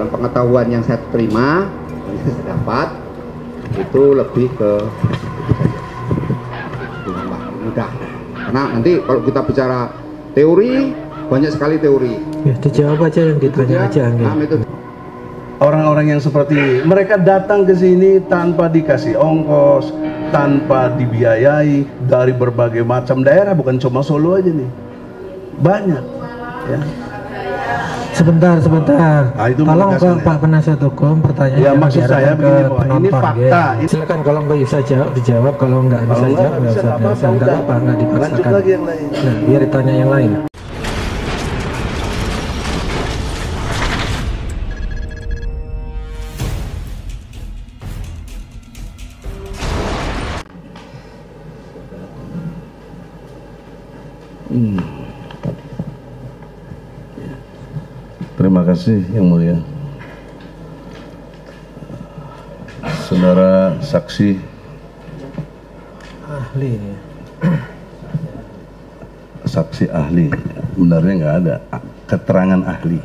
dalam pengetahuan yang saya terima, yang saya dapat, itu lebih ke mudah. Karena nanti kalau kita bicara teori, banyak sekali teori. Ya, dijawab aja yang ditanya aja. Orang-orang yang seperti ini, mereka datang ke sini tanpa dikasih ongkos, tanpa dibiayai dari berbagai macam daerah, bukan cuma Solo aja nih, banyak. Ya. Sebentar. Nah, itu tolong ke Pak Penasihat Hukum pertanyaan. Ya maksud saya begini, ini fakta. Ya. Silakan kalau nggak bisa jawab dijawab, kalau nggak bisa jawab nggak usah. Nggak dipaksakan. Lanjut lagi yang lain. Nah, biar ditanya yang lain. Terima kasih Yang Mulia. Saudara saksi Ahli. Saksi ahli, benarnya nggak ada keterangan ahli.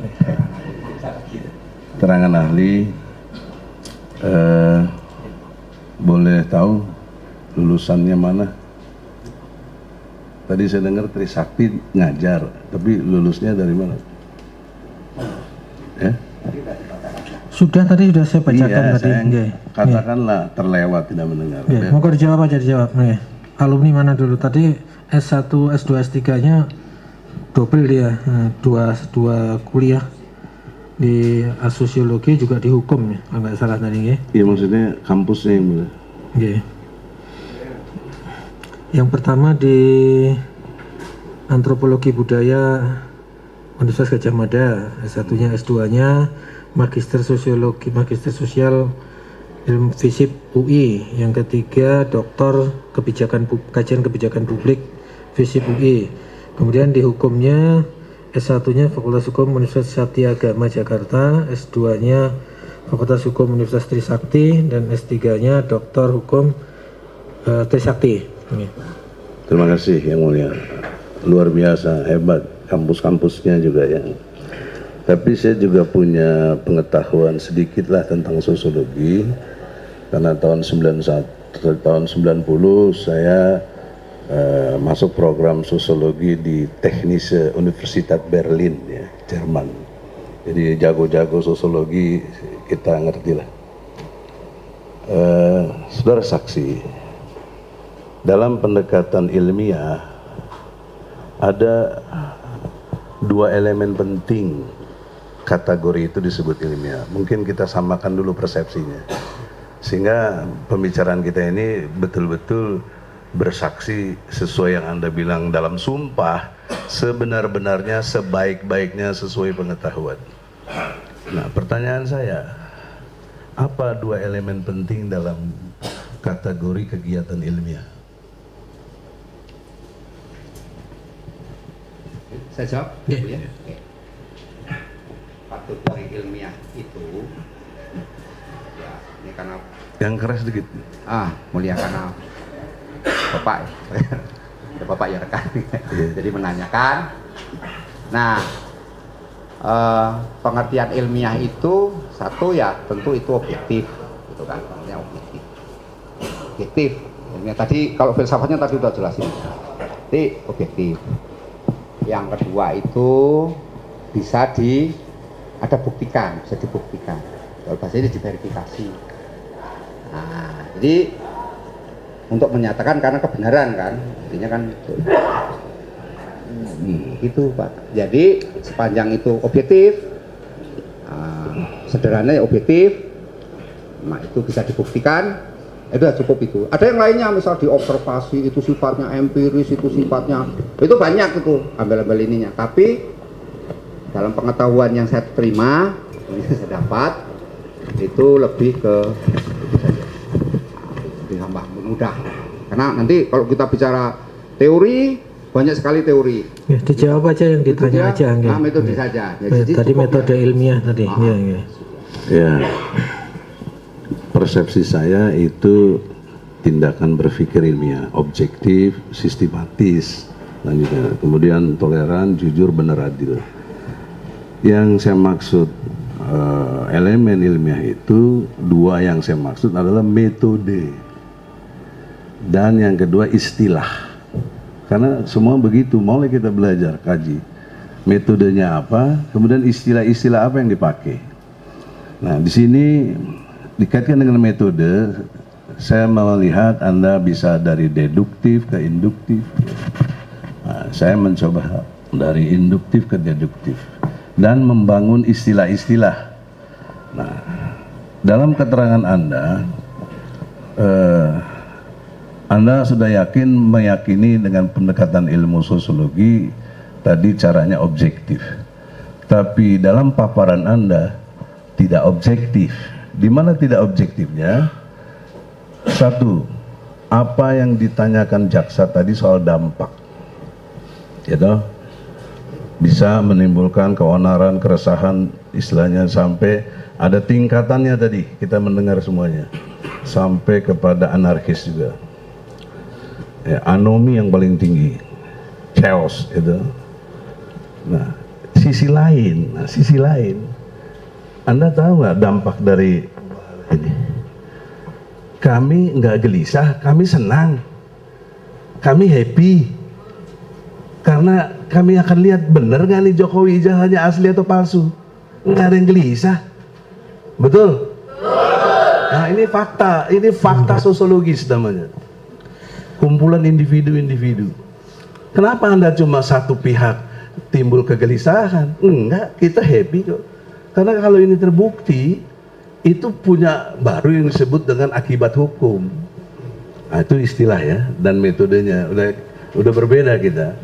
Keterangan ahli, boleh tahu lulusannya mana? Tadi saya dengar Trisakti ngajar, tapi lulusnya dari mana? Ya? Sudah saya bacakan iya, tadi. Katakanlah terlewat tidak mendengar. Mau dijawab aja dijawab. Alumni mana dulu tadi? S1, S2, S3-nya double dia, dua kuliah di sosiologi juga di hukum ya, kalau nggak salah tadi ya. Iya maksudnya kampusnya yang mana? Yang pertama di antropologi budaya Universitas Gadjah Mada, S1-nya, S2-nya Magister Sosiologi, Magister Sosial Ilmu Fisip UI. Yang ketiga Doktor Kajian Kebijakan Publik Fisip UI. Kemudian di hukumnya S1-nya Fakultas Hukum Universitas Satya Agama Jakarta, S2-nya Fakultas Hukum Universitas Trisakti, dan S3-nya Doktor Hukum Trisakti. Terima kasih Yang Mulia, luar biasa, hebat kampus-kampusnya juga ya. Tapi saya juga punya pengetahuan sedikit lah tentang sosiologi, karena tahun 90 saya masuk program sosiologi di Technische Universität Berlin ya, Jerman. Jadi jago-jago sosiologi kita ngerti lah. Saudara saksi, dalam pendekatan ilmiah ada dua elemen penting kategori itu disebut ilmiah. Mungkin kita samakan dulu persepsinya, sehingga pembicaraan kita ini betul-betul bersaksi sesuai yang Anda bilang dalam sumpah, sebenar-benarnya, sebaik-baiknya sesuai pengetahuan. Nah, pertanyaan saya, apa dua elemen penting dalam kategori kegiatan ilmiah? Saya jawab? Ya. Kategori ilmiah itu, ya, ini karena yang keras sedikit. Mulia karena Bapak ya, Bapak ya rekan. Jadi menanyakan. Nah, pengertian ilmiah itu satu ya tentu itu objektif, gitu kan? Artinya objektif. Ilmiah tadi kalau filsafatnya tadi udah jelasin. Jadi objektif. Yang kedua itu bisa ada buktikan, bisa dibuktikan. Kalau bahasa ini diverifikasi. Nah, jadi untuk menyatakan karena kebenaran kan, intinya kan gitu Pak. Jadi sepanjang itu objektif, sederhananya objektif, nah itu bisa dibuktikan. Itu cukup itu. Ada yang lainnya, misal diobservasi, itu sifatnya empiris, itu sifatnya, itu banyak itu ambil-ambil ininya. Tapi dalam pengetahuan yang saya terima, yang saya dapat, itu lebih ke lebih mudah. Karena nanti kalau kita bicara teori, banyak sekali teori. Ya, dijawab aja yang ditanya aja. Metode saja. Ya, tadi metode ilmiah tadi. Ya. Persepsi saya itu tindakan berpikir ilmiah, objektif, sistematis, kemudian toleran, jujur, benar, adil. Yang saya maksud elemen ilmiah itu dua yang saya maksud adalah metode dan yang kedua istilah. Karena semua begitu, mulai kita belajar kaji metodenya apa, kemudian istilah-istilah apa yang dipakai. Nah, di sini dikaitkan dengan metode, saya melihat Anda bisa dari deduktif ke induktif. Nah, saya mencoba dari induktif ke deduktif dan membangun istilah-istilah. Nah, dalam keterangan Anda sudah meyakini dengan pendekatan ilmu sosiologi tadi caranya objektif. Tapi dalam paparan Anda tidak objektif. Di mana tidak objektifnya? Satu, apa yang ditanyakan jaksa tadi soal dampak. Gitu. Bisa menimbulkan keonaran, keresahan, istilahnya sampai ada tingkatannya tadi, kita mendengar semuanya. Sampai kepada anarkis juga. Ya, anomi yang paling tinggi, chaos itu. Nah, sisi lain, Anda tahu nggak dampak dari ini? Kami nggak gelisah, kami senang, kami happy, karena kami akan lihat benar nggak nih Jokowi jalannya asli atau palsu. Nggak ada yang gelisah, betul? Nah, ini fakta sosiologis namanya. Kumpulan individu-individu. Kenapa Anda cuma satu pihak timbul kegelisahan? Enggak, kita happy kok. Karena kalau ini terbukti, itu punya baru yang disebut dengan akibat hukum. Nah, itu istilah ya, dan metodenya udah berbeda kita.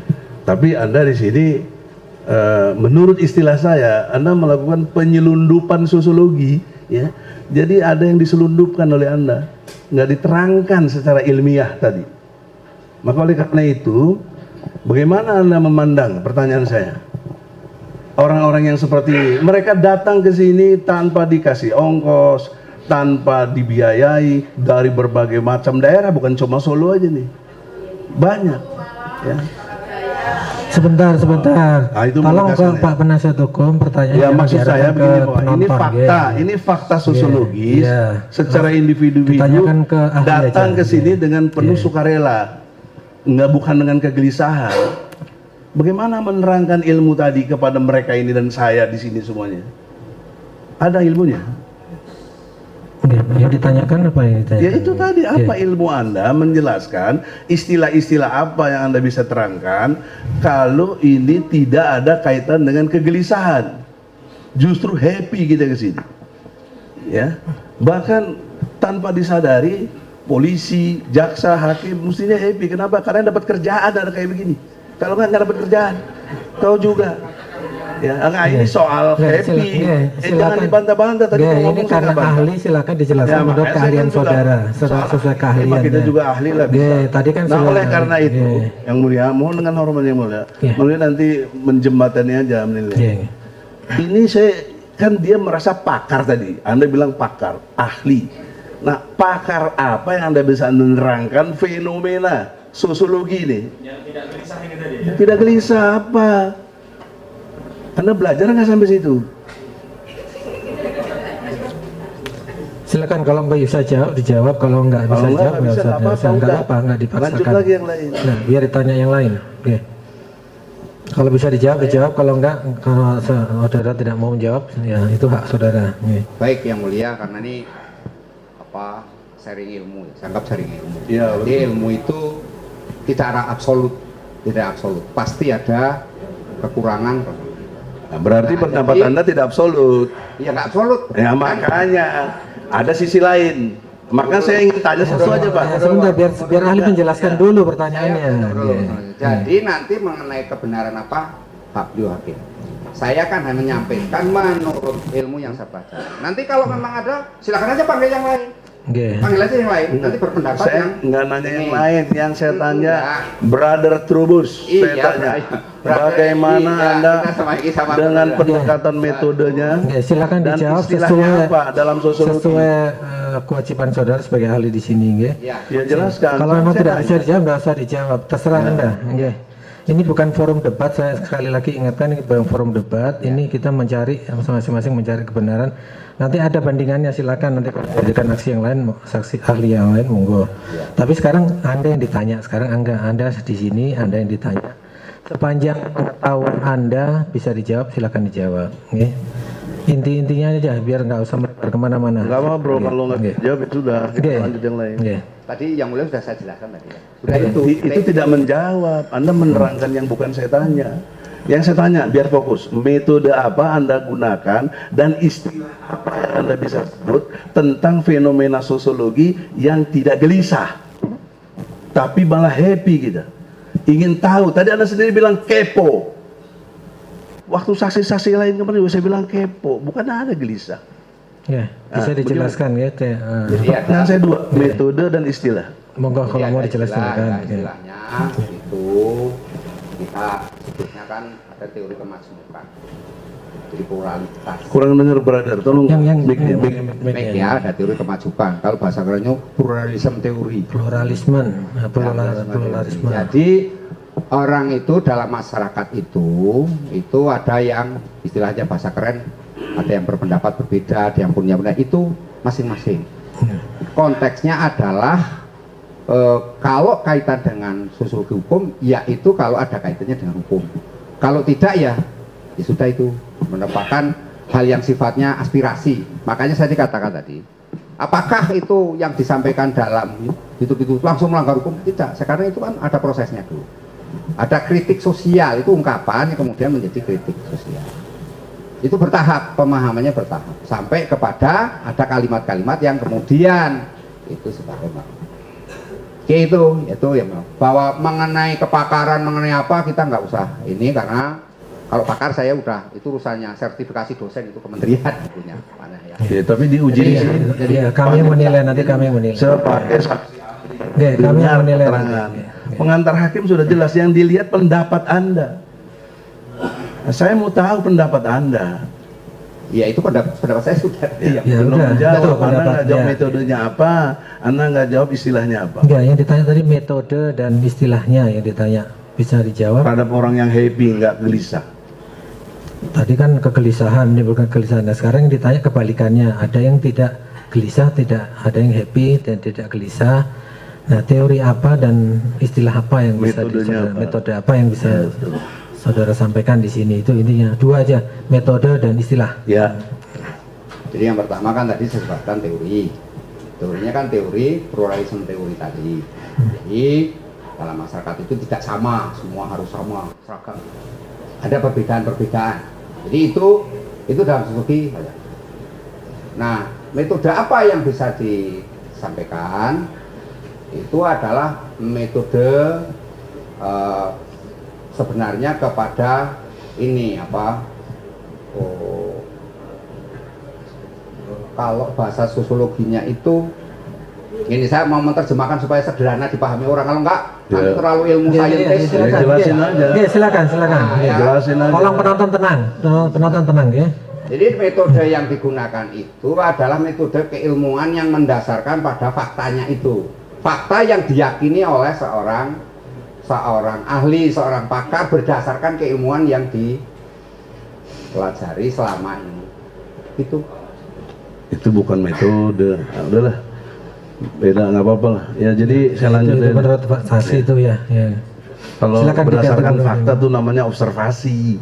Tapi Anda di sini, menurut istilah saya, Anda melakukan penyelundupan sosiologi, ya. Jadi ada yang diselundupkan oleh Anda, nggak diterangkan secara ilmiah tadi. Maka oleh karena itu, bagaimana Anda memandang, pertanyaan saya, orang-orang yang seperti mereka datang ke sini tanpa dikasih ongkos, tanpa dibiayai dari berbagai macam daerah, bukan cuma Solo aja nih, banyak. Ya. Sebentar. Nah, itu tolong ke Pak Penasihat Hukum, pertanyaan. Ya, maksud saya begini, Pak, ini fakta sosiologis, secara individu datang ke sini dengan penuh sukarela, bukan dengan kegelisahan. Bagaimana menerangkan ilmu tadi kepada mereka ini dan saya di sini semuanya? Ada ilmunya. Yang ditanyakan apa yang ditanyakan? Ya itu tadi, apa ilmu Anda menjelaskan istilah-istilah apa yang Anda bisa terangkan kalau ini tidak ada kaitan dengan kegelisahan. Justru happy kita ke sini. Ya. Bahkan tanpa disadari polisi, jaksa, hakim mestinya happy. Kenapa? Karena dapat kerjaan ada kayak begini. Kalau nggak dapat kerjaan, kau juga. Ya, ini soal happy. Jangan dibantah-bantah tadi. Ini karena ahli, silakan dijelaskan menurut keahlian saudara. Sesuai keahlian. Kita juga ahli lah. Tadi kan. Nah, oleh karena itu, yang mulia, mohon dengan hormat yang mulia, mulia nanti menjembatani aja menilai. Ini kan dia merasa pakar tadi. Anda bilang pakar, ahli. Nah, pakar apa yang Anda bisa menerangkan fenomena sosiologi ini? Yang tidak gelisah ini tadi. Ya? Tidak gelisah apa? Anda belajar nggak sampai situ? Silakan, kalau nggak bisa jawab dijawab, kalau nggak bisa jawab nggak dipaksakan. Lanjut lagi yang lain. Nah, biar ditanya yang lain. Oke. Kalau bisa dijawab, kalau nggak, kalau saudara tidak mau menjawab, ya itu hak saudara. Baik yang mulia, karena ini sharing ilmu, saya anggap sharing ilmu. Ya, jadi ilmu itu tidak absolut, pasti ada kekurangan. Nah, berarti pendapat Anda tidak absolut. Iya, nggak absolut. Ya, makanya ada sisi lain. Maka saya ingin tanya satu aja, Pak. Sebentar, biar ahli menjelaskan dulu pertanyaannya. Jadi nanti mengenai kebenaran apa, Pak Beliau Hakim, saya kan hanya menyampaikan menurut ilmu yang saya baca. Nanti kalau memang ada, silakan aja panggil yang lain. Panggil aja yang lain, nanti berpendapat saya yang nggak nanya yang lain, yang saya tanya Brother Trubus, saya tanya bagaimana Anda dengan pendekatan metodenya, silakan dan dijawab istilahnya apa dalam sosiologi, sesuai kewajiban saudara sebagai ahli di sini, ya jelaskan. Kalau memang tidak bisa dijawab, nggak usah dijawab, terserah Anda. ini bukan forum debat, saya sekali lagi ingatkan ini bukan forum debat, ini kita mencari masing-masing mencari kebenaran. Nanti ada bandingannya, silakan nanti kalau dijadikan aksi yang lain, saksi ahli yang lain monggo. Tapi sekarang Anda yang ditanya, sekarang Anda di sini, Anda yang ditanya. Sepanjang pengetahuan Anda bisa dijawab, silakan dijawab. Okay. Intinya aja, biar nggak usah melebar kemana-mana. Nggak apa bro, kalau nggak jawab itu sudah, kita lanjut yang lain. Tadi yang mulia sudah saya jelaskan tadi ya. Sudah itu tidak menjawab, Anda menerangkan yang bukan saya tanya. Yang saya tanya, biar fokus, metode apa Anda gunakan dan istilah apa yang Anda bisa sebut tentang fenomena sosiologi yang tidak gelisah, tapi malah happy gitu. Ingin tahu, tadi Anda sendiri bilang kepo. Waktu saksi-saksi lain kemarin juga saya bilang kepo, bukan ada gelisah. Ya, bisa dijelaskan ya. Pertanyaan saya dua, metode dan istilah. Monggo kalau mau dijelaskan kan. Istilahnya itu kita sebutnya kan ada teori kemajemukan, jadi pluralitas. Kurang dengar brother, tolong yang ya, ada teori kemajemukan. Kalau bahasa kerennya pluralisme teori. Pluralisme. Jadi orang itu dalam masyarakat itu ada yang istilahnya bahasa keren, ada yang berpendapat berbeda, ada yang punya pendapat, itu masing-masing. Konteksnya adalah kalau kaitan dengan sosiologi hukum, yaitu kalau ada kaitannya dengan hukum. Kalau tidak ya sudah, itu merupakan hal yang sifatnya aspirasi. Makanya saya dikatakan tadi, apakah itu yang disampaikan dalam itu langsung melanggar hukum? Tidak. Sekarang itu kan ada prosesnya dulu. Ada kritik sosial, itu ungkapan yang kemudian menjadi kritik sosial. Itu bertahap, pemahamannya bertahap, sampai kepada ada kalimat-kalimat yang kemudian itu sebagai itu ya, bahwa mengenai kepakaran, mengenai apa kita nggak usah ini, karena kalau pakar saya udah, itu urusannya sertifikasi dosen, itu kementerian punya mana ya. Ya, tapi diuji jadi kami yang menilai, nanti kami yang menilai. Sebagai saksi kami yang menilai. Pengantar hakim sudah jelas, yang dilihat pendapat Anda. Nah, saya mau tahu pendapat Anda. Ya itu pendapat saya sudah. Ya, belum menjawab. Anda nggak jawab metodenya apa, Anda nggak jawab istilahnya apa. Enggak, yang ditanya tadi metode dan istilahnya yang ditanya, bisa dijawab. Terhadap orang yang happy, nggak gelisah. Tadi kan kegelisahan, menimbulkan kegelisahan. Nah, sekarang yang ditanya kebalikannya, ada yang tidak gelisah, ada yang happy dan tidak gelisah. Nah, teori apa dan istilah apa yang bisa metode apa yang bisa saudara sampaikan di sini? Itu intinya dua aja, metode dan istilah. Ya. Jadi yang pertama kan tadi saya sebutkan teori. Teorinya kan teori pluralisme teori tadi. Jadi dalam masyarakat itu tidak sama, semua harus sama, seragam. Ada perbedaan-perbedaan. Jadi itu dalam sosiologi. Nah, metode apa yang bisa disampaikan? Itu adalah metode sebenarnya kepada ini apa? Kalau bahasa sosiologinya itu, ini saya mau menerjemahkan supaya sederhana dipahami orang. Kalau enggak, nanti terlalu ilmu saintis. Jelasin aja. Oke, silakan. Jelasin aja. Tolong penonton tenang, ya. Jadi metode yang digunakan itu adalah metode keilmuan yang mendasarkan pada faktanya itu. Fakta yang diyakini oleh seorang ahli, seorang pakar berdasarkan keilmuan yang dipelajari selama ini. Itu bukan metode. Nah, udahlah. Beda, nggak apa-apa lah. Ya, jadi saya lanjut. Itu menurut Pak Saksi itu ya. Kalau berdasarkan fakta itu namanya observasi.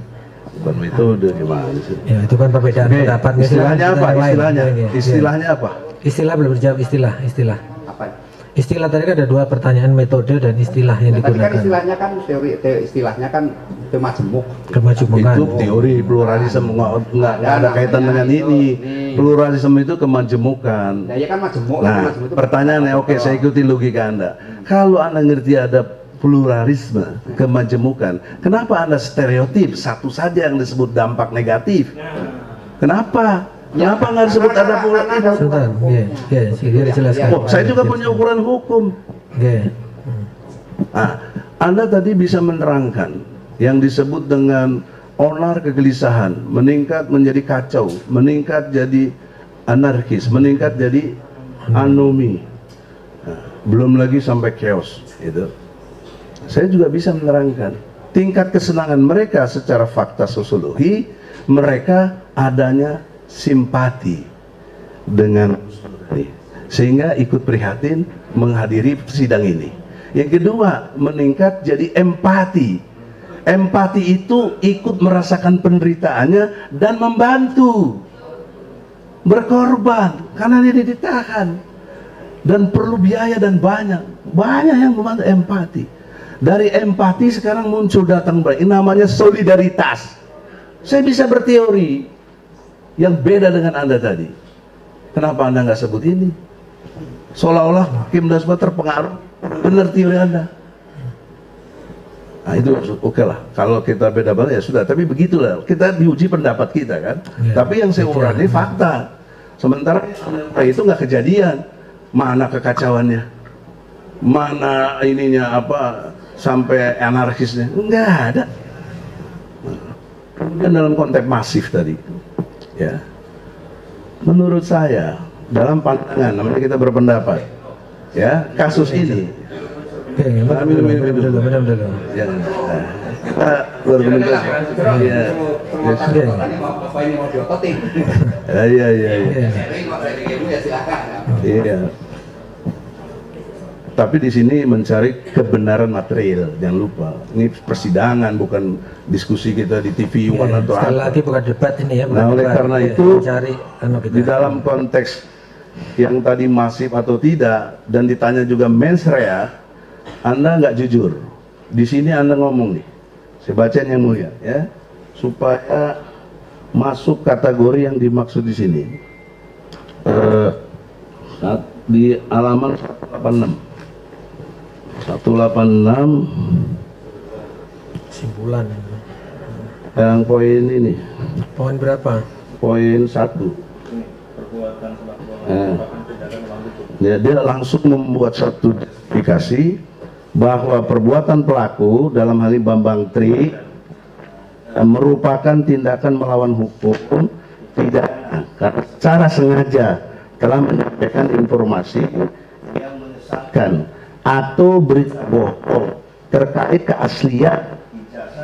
Bukan metode, gimana sih? Ya, itu kan perbedaan pendapat. Istilahnya apa? Istilahnya apa? Istilah belum dijawab, istilah. Apa? Istilah tadi kan ada dua pertanyaan, metode dan istilah yang digunakan. Tadi kan istilahnya kan istilahnya kan kemajemukan. Itu teori pluralisme, nggak ada kaitan dengan ini. Pluralisme itu kemajemukan. Nah, ya kan majemuk. Nah, pertanyaannya, oke, saya ikuti logika Anda. Kalau Anda ngerti ada pluralisme, kemajemukan, kenapa Anda stereotip satu saja yang disebut dampak negatif? Kenapa? Kenapa nggak disebut ada pluralisme? Dijelaskan. Saya juga punya ukuran hukum. Nah, Anda tadi bisa menerangkan yang disebut dengan onar kegelisahan, meningkat menjadi kacau, meningkat jadi anarkis, meningkat jadi anomi, belum lagi sampai chaos. Itu saya juga bisa menerangkan. tingkat kesenangan mereka secara fakta sosiologi, mereka adanya simpati dengan sehingga ikut prihatin menghadiri sidang ini. Yang kedua, meningkat jadi empati. Empati itu ikut merasakan penderitaannya dan membantu, berkorban karena dia ditahan dan perlu biaya dan banyak yang membantu. Empati. Dari empati sekarang muncul datang namanya solidaritas. Saya bisa berteori yang beda dengan Anda tadi. Kenapa Anda nggak sebut ini? Seolah-olah Hakim Dasma terpengaruh. Benar teori Anda. Nah itu oke lah. Kalau kita beda banget ya sudah. Tapi begitulah. Kita diuji pendapat kita kan. Ya, tapi yang saya uraikan ini fakta. Sementara itu nggak kejadian. Mana kekacauannya? Mana ininya apa? Sampai anarkisnya nggak ada. Dan dalam konteks masif tadi, ya, menurut saya dalam pandangan, namanya kita berpendapat, ya, kasus ini. Ya, kita berkomunikasi. Iya. Tapi di sini mencari kebenaran material, jangan lupa. Ini persidangan, bukan diskusi kita di TV atau apa. Sekali lagi bukan debat ini ya. Nah, oleh karena itu, mencari, di dalam konteks yang tadi masif atau tidak, dan ditanya juga mens rea, Anda nggak jujur. Di sini Anda ngomong nih, saya bacain yang mulia, ya, supaya masuk kategori yang dimaksud di sini. Di halaman 186. 186 kesimpulan yang poin ini. Poin berapa? Poin 1. Ya, dia langsung membuat satu justifikasi bahwa perbuatan pelaku dalam hal ini Bambang Tri merupakan tindakan melawan hukum, tidak karena secara sengaja telah menyampaikan informasi yang menyesatkan atau berita bohong terkait keaslian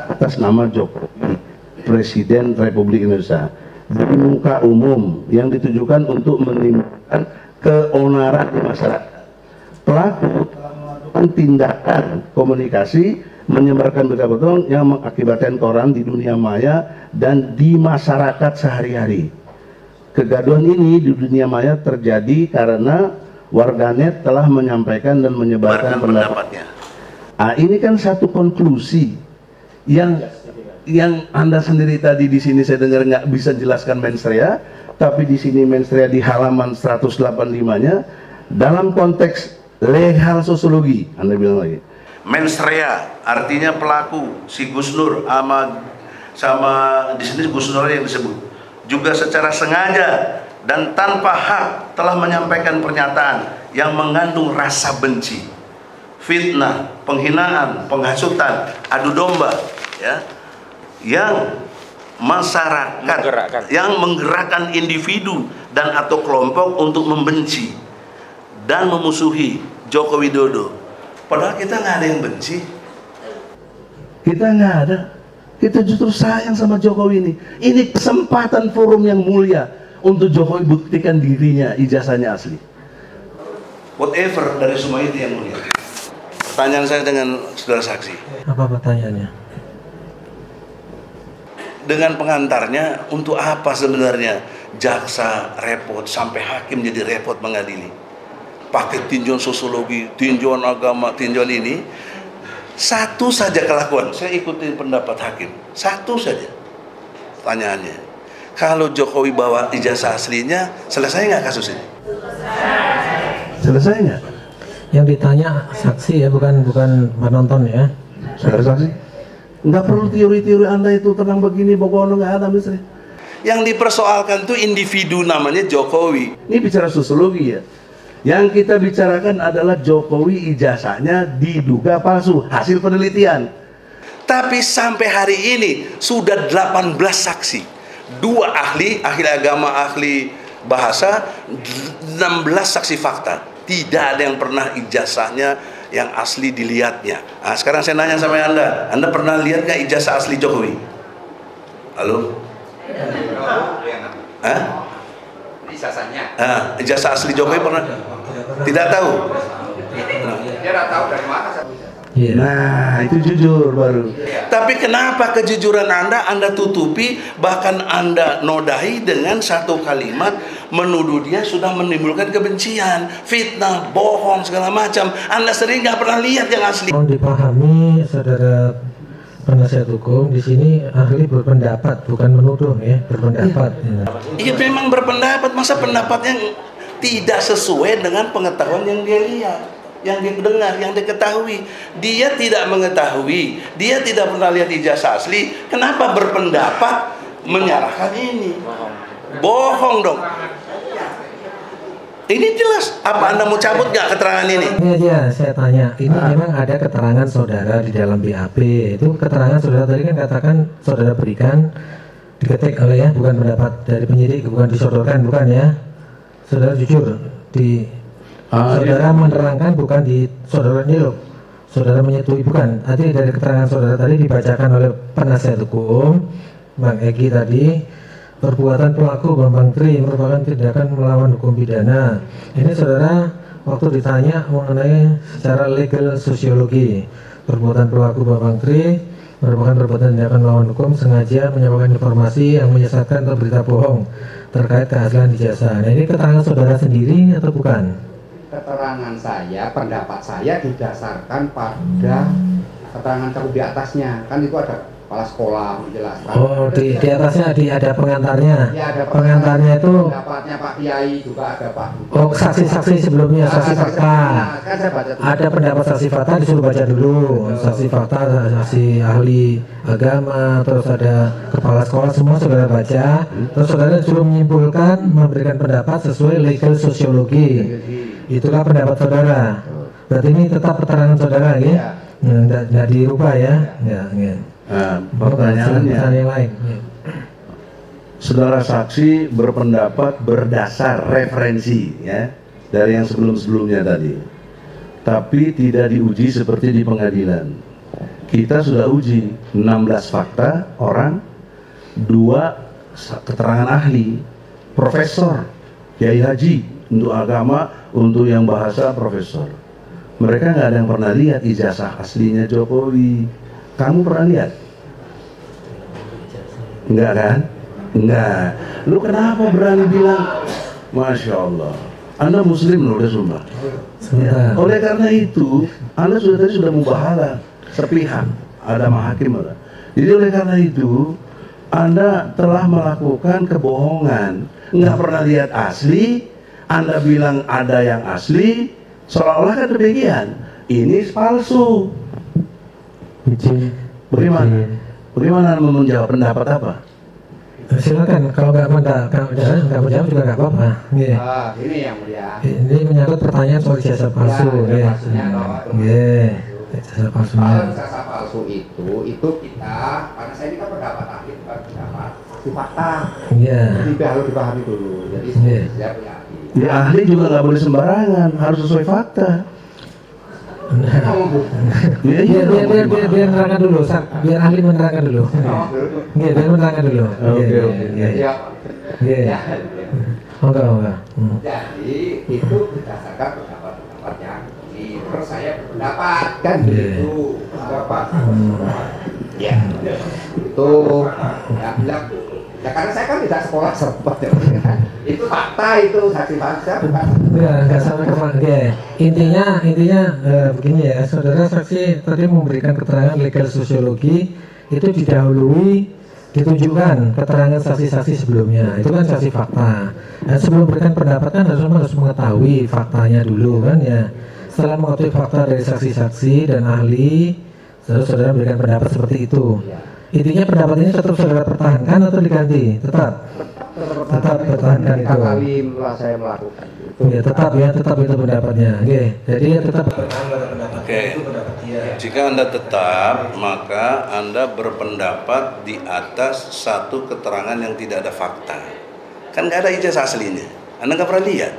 atas nama Jokowi, Presiden Republik Indonesia, di muka umum yang ditujukan untuk menimbulkan keonaran di masyarakat. Pelaku telah melakukan tindakan komunikasi menyebarkan berita bohong yang mengakibatkan koran di dunia maya dan di masyarakat sehari-hari. Kegaduhan ini di dunia maya terjadi karena warganet telah menyampaikan dan menyebarkan pendapatnya. Ah, ini kan satu konklusi yang Anda sendiri tadi di sini saya dengar nggak bisa jelaskan mens rea, tapi di sini mens rea di halaman 185-nya dalam konteks legal sosiologi Anda bilang lagi. Mens rea artinya pelaku si Gus Nur sama di sini Gus Nur yang disebut juga secara sengaja dan tanpa hak telah menyampaikan pernyataan yang mengandung rasa benci, fitnah, penghinaan, penghasutan, adu domba, ya, yang masyarakat yang menggerakkan individu dan atau kelompok untuk membenci dan memusuhi Joko Widodo. Padahal kita nggak ada yang benci, kita nggak ada, kita justru sayang sama Jokowi ini. Ini kesempatan forum yang mulia untuk Jokowi buktikan dirinya, ijazahnya asli. Whatever dari semua itu yang mulia. Pertanyaan saya dengan saudara saksi. Apa pertanyaannya? Dengan pengantarnya, untuk apa sebenarnya jaksa repot sampai hakim jadi repot mengadili? Pakai tinjauan sosiologi, tinjauan agama, tinjauan ini. Satu saja kelakuan. Saya ikutin pendapat hakim. Satu saja. Pertanyaannya. Kalau Jokowi bawa ijazah aslinya, selesai nggak kasus ini? Selesai nggak? Yang ditanya saksi ya, bukan penonton ya. Saudara saksi? Nggak perlu teori-teori Anda itu tenang begini, pokoknya nggak ada misalnya. Yang dipersoalkan tuh individu namanya Jokowi. Ini bicara sosiologi ya. Yang kita bicarakan adalah Jokowi ijazahnya diduga palsu, hasil penelitian. Tapi sampai hari ini sudah 18 saksi. 2 ahli agama, ahli bahasa, 16 saksi fakta. Tidak ada yang pernah ijazahnya yang asli dilihatnya. Nah, sekarang saya nanya sama Anda pernah lihat nggak ijazah asli Jokowi? Halo? Hah? Ijazahnya. Ijazah asli Jokowi pernah? Tidak tahu. Dia nggak tahu dari mana. Nah, itu jujur baru. Tapi kenapa kejujuran Anda tutupi, bahkan Anda nodahi dengan satu kalimat menuduh dia sudah menimbulkan kebencian, fitnah, bohong, segala macam. Anda sendiri nggak pernah lihat yang asli. Mohon dipahami, saudara penasihat hukum, di sini ahli berpendapat, bukan menuduh ya, berpendapat. Iya, memang berpendapat, masa pendapatnya tidak sesuai dengan pengetahuan yang dia lihat, yang dia dengar, yang dia ketahui. Dia tidak mengetahui, dia tidak pernah lihat ijazah asli. Kenapa berpendapat menyalahkan ini? Bohong dong. Ini jelas. Apa Anda mau cabut nggak keterangan ini? Ini aja saya tanya. Ini memang ada keterangan saudara di dalam BAP. Itu keterangan saudara tadi kan katakan saudara berikan diketik oleh ya, bukan pendapat dari penyidik, bukan disodorkan, bukan ya. Saudara jujur di saudara menerangkan, bukan di saudara ini loh. Saudara menyetujui, bukan. Tadi dari keterangan saudara tadi dibacakan oleh penasihat hukum Bang Egi tadi, perbuatan pelaku Bambang Tri merupakan tindakan melawan hukum pidana. Ini saudara waktu ditanya mengenai secara legal sosiologi, perbuatan pelaku Bambang Tri merupakan perbuatan tindakan melawan hukum sengaja menyampaikan informasi yang menyesatkan atau berita bohong terkait keaslian ijazah. Nah, ini keterangan saudara sendiri atau bukan? Keterangan saya, pendapat saya didasarkan pada keterangan cabut di atasnya. Kan itu ada kepala sekolah menjelaskan. Oh, di atasnya ada pengantarnya. Ya, ada pengantarnya itu pendapatnya Pak Kiai juga ada Pak. Oh, saksi-saksi sebelumnya, saksi fakta. Kan saya baca dulu. Ada pendapat saksi fakta disuruh baca dulu. Saksi fakta, saksi ahli agama, terus ada kepala sekolah, semua saudara baca. Terus saudara disuruh menyimpulkan, memberikan pendapat sesuai legal sosiologi. Itulah pendapat saudara. Berarti ini tetap keterangan saudara ya? Nggak dirubah ya? Ya. Nah, pertanyaannya, yang lain. saudara saksi berpendapat berdasar referensi ya dari yang sebelum-sebelumnya tadi, tapi tidak diuji seperti di pengadilan. Kita sudah uji 16 fakta orang, 2 keterangan ahli, profesor, kiai haji untuk agama, untuk yang bahasa profesor. Mereka nggak ada yang pernah lihat ijazah aslinya Jokowi. Kamu pernah lihat? Enggak kan? Enggak. Lu kenapa berani bilang? Masya Allah, Anda muslim loh, udah sumpah. Ya. Oleh karena itu, Anda tadi sudah mubahalah sepihak, ada mahakim. Jadi oleh karena itu, Anda telah melakukan kebohongan. Nggak pernah lihat asli, Anda bilang ada yang asli, seolah-olah kan demikian. Ini palsu. Bagaimana Anda menjawab pendapat apa? Silakan, kalau nggak menjawab juga nggak apa-apa. Ini yang mulia. Ini menyangkut pertanyaan soal ijazah palsu. Ijazah palsunya. Kalau ijazah palsu itu kita, karena saya ini kan pendapat ahli, bukan pendapat saksi fakta. Jadi harus dipahami dulu. Jadi saya punya ahli. Ya, ahli juga nggak boleh sembarangan, harus sesuai fakta. Biar menerangkan dulu, biar ahli menerangkan dulu. Biar menerangkan dulu. Oke. Enggak. Jadi itu berdasarkan pendapat yang ini. Terus saya berpendapat kan gitu. Bapak. Ya. Itu ya bilang. Ya karena saya kan tidak sekolah sempat ya. Itu fakta, itu saksi fakta bukan. Ya, nggak sampai ke intinya begini ya, saudara saksi tadi memberikan keterangan legal sosiologi, itu didahului ditunjukkan keterangan saksi-saksi sebelumnya, itu kan saksi fakta. Dan sebelum memberikan pendapat kan harus mengetahui faktanya dulu kan ya. Setelah mengetahui fakta dari saksi-saksi dan ahli, saudara memberikan pendapat seperti itu. Intinya pendapat ini tetap saudara pertahankan atau diganti? Tetap pertahankan itu. Kali saya melakukan itu. Ya, tetap itu pendapatnya. Oke, jadi tetap. Oke. Jika Anda tetap, maka Anda berpendapat di atas satu keterangan yang tidak ada fakta. Kan nggak ada ijazah aslinya. Anda nggak pernah lihat.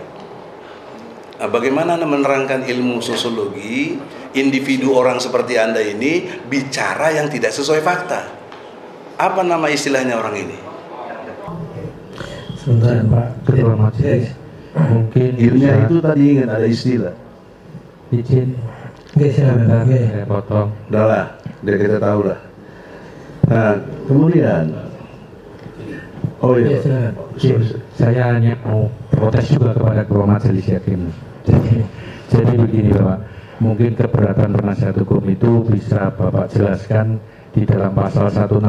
Bagaimana Anda menerangkan ilmu sosiologi, individu orang seperti Anda ini bicara yang tidak sesuai fakta? Apa nama istilahnya orang ini? Sebentar Pak Ketua Majelis, mungkin Ilmunya itu tadi ingat ada istilah. izin Silakan. saya potong. Udahlah, udah kita tahu lah. Nah, kemudian, oh iya, Saya hanya mau protes juga kepada Ketua Majelis Hakim. Jadi begini Bapak, mungkin keberatan penasihat hukum itu bisa Bapak jelaskan di dalam pasal 165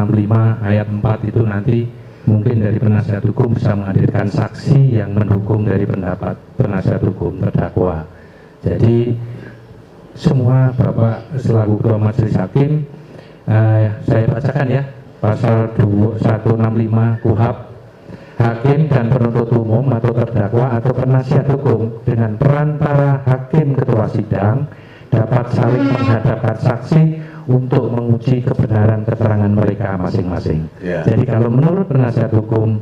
ayat 4 itu nanti mungkin dari penasihat hukum bisa menghadirkan saksi yang mendukung dari pendapat penasihat hukum terdakwa. Jadi semua Bapak selaku Ketua Majelis Hakim, saya bacakan ya pasal 165 KUHP. Hakim dan penuntut umum atau terdakwa atau penasihat hukum dengan peran para hakim ketua sidang dapat saling menghadapkan saksi untuk menguji kebenaran keterangan mereka masing-masing. Jadi kalau menurut penasihat hukum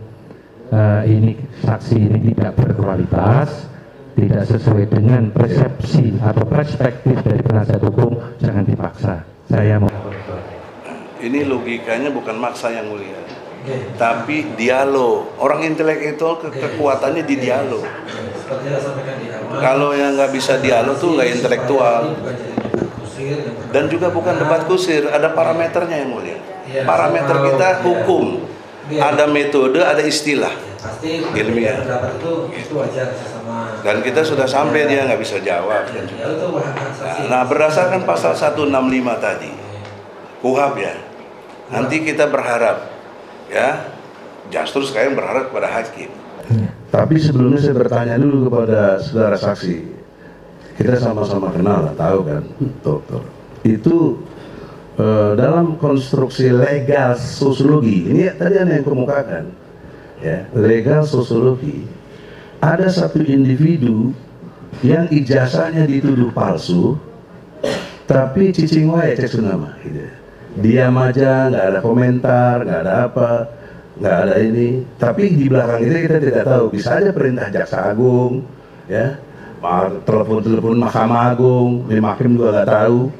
ini saksi ini tidak berkualitas, tidak sesuai dengan persepsi atau perspektif dari penasihat hukum, jangan dipaksa. Saya mau. Ini logikanya bukan maksa yang mulia, tapi dialog. Orang intelektual kekuatannya di dialog. Kalau yang nggak bisa dialog tuh nggak intelektual. Dan juga bukan debat kusir, ada parameternya yang mulia. Parameter kita hukum, ada metode, ada istilah ilmiah. Dan kita sudah sampai dia nggak bisa jawab. Nah, berdasarkan pasal 165 tadi, KUHP ya. Nanti kita berharap, ya, justru sekarang berharap kepada hakim. tapi sebelumnya saya bertanya dulu kepada saudara saksi. Kita sama-sama kenal lah, tahu kan, dokter. Itu dalam konstruksi legal sosiologi, ini tadi Anda yang kemukakan, ya, legal sosiologi. Ada satu individu yang ijazahnya dituduh palsu, tapi cicing wae cek sunama, gitu. Diam aja, nggak ada komentar, nggak ada apa, nggak ada ini. Tapi di belakang itu kita tidak tahu. Bisa aja perintah jaksa agung, ya, telepon Mahkamah Agung, hakim juga nggak tahu.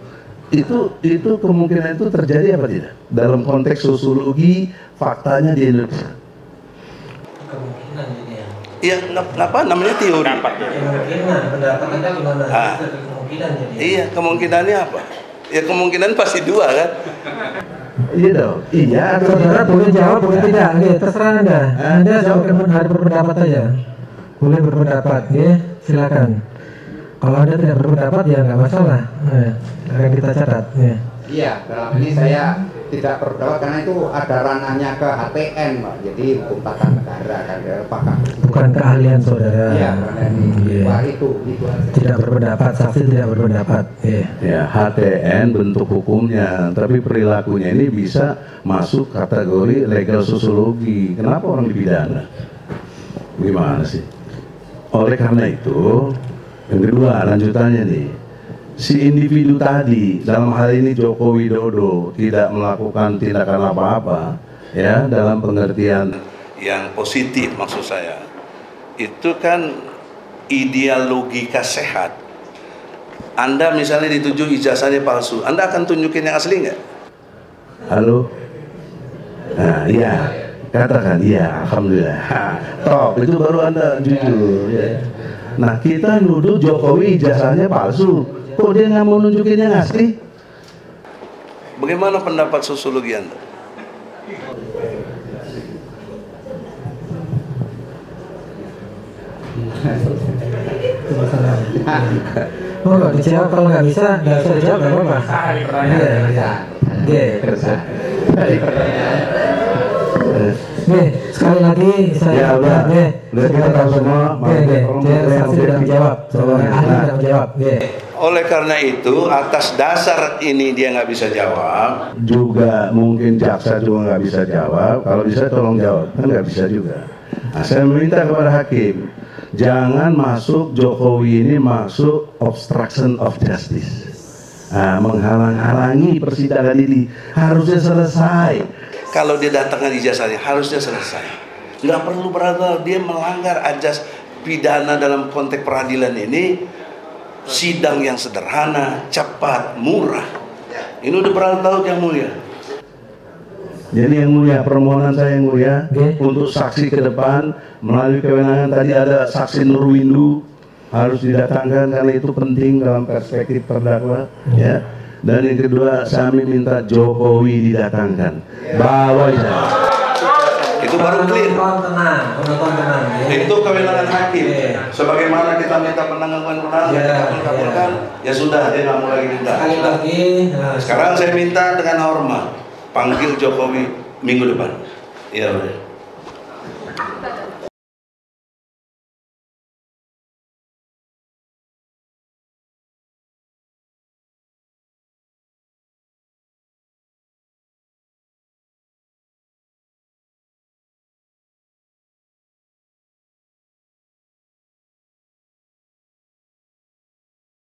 Itu kemungkinan itu terjadi apa tidak? Dalam konteks sosiologi faktanya di Indonesia. Kemungkinan ini ya. Iya, apa namanya teori? Kemungkinan, pendapat Anda gimana? Kemungkinan jadi. Iya, kemungkinannya apa? Ya kemungkinan pasti dua kan? Iya dong. Iya. Saudara boleh jawab, boleh tidak. Terserah Anda. Anda jawab hari berpendapat saja. Boleh berpendapat, ya. Silakan. Kalau Anda tidak berpendapat ya nggak masalah. Akan kita catat. Ya. Iya, dalam ini saya tidak berpendapat karena itu ada ranahnya ke HTN, Pak. Jadi hukum tata negara kan, ya, pakar. Bukan keahlian saudara. Iya, karena wah itu aja. Tidak berpendapat, saksi tidak berpendapat. Ya, HTN bentuk hukumnya, tapi perilakunya ini bisa masuk kategori legal sosiologi. Kenapa orang dipidana? Gimana sih? Oleh karena itu, yang kedua lanjutannya nih, si individu tadi, dalam hal ini Joko Widodo, tidak melakukan tindakan apa-apa, ya, dalam pengertian Yang positif maksud saya, itu kan ideal logika sehat. Anda misalnya dituju ijazahnya palsu, Anda akan tunjukin yang asli nggak? halo, nah iya, katakan iya, alhamdulillah. Top, itu baru Anda jujur, ya. Nah, kita nuduh Jokowi ijazahnya palsu, kok dia nggak mau nunjukin yang asli? Bagaimana pendapat sosiologi Anda? Oh, nggak dijawab, kalau nggak bisa dijawab nggak apa-apa. Sekali lagi saya udah kita tahu semua. saksi tidak menjawab, ahli tidak menjawab. Oleh karena itu, atas dasar ini dia nggak bisa jawab. Juga mungkin jaksa juga nggak bisa jawab. Kalau bisa tolong jawab, kan nggak bisa juga. Nah, saya meminta kepada hakim, jangan masuk Jokowi ini masuk obstruction of justice. Nah, menghalang-halangi persidangan ini, harusnya selesai. Kalau dia datangkan ijazahnya harusnya selesai. Nggak perlu berada dia melanggar ajas pidana dalam konteks peradilan ini sidang yang sederhana, cepat, murah. Ini udah bertahun-tahun yang mulia. Jadi yang mulia, permohonan saya yang mulia untuk saksi ke depan melalui kewenangan tadi ada saksi Nurwindu harus didatangkan karena itu penting dalam perspektif terdakwa, ya. Dan yang kedua, kami minta Jokowi didatangkan. Bawa ya. Itu baru clear. Penonton tenang. Itu kewenangan hakim. Sebagaimana kita minta penangguhan kita kabulkan, ya sudah, dia nggak mau lagi minta. Sekarang saya minta dengan hormat panggil Jokowi minggu depan. Iya.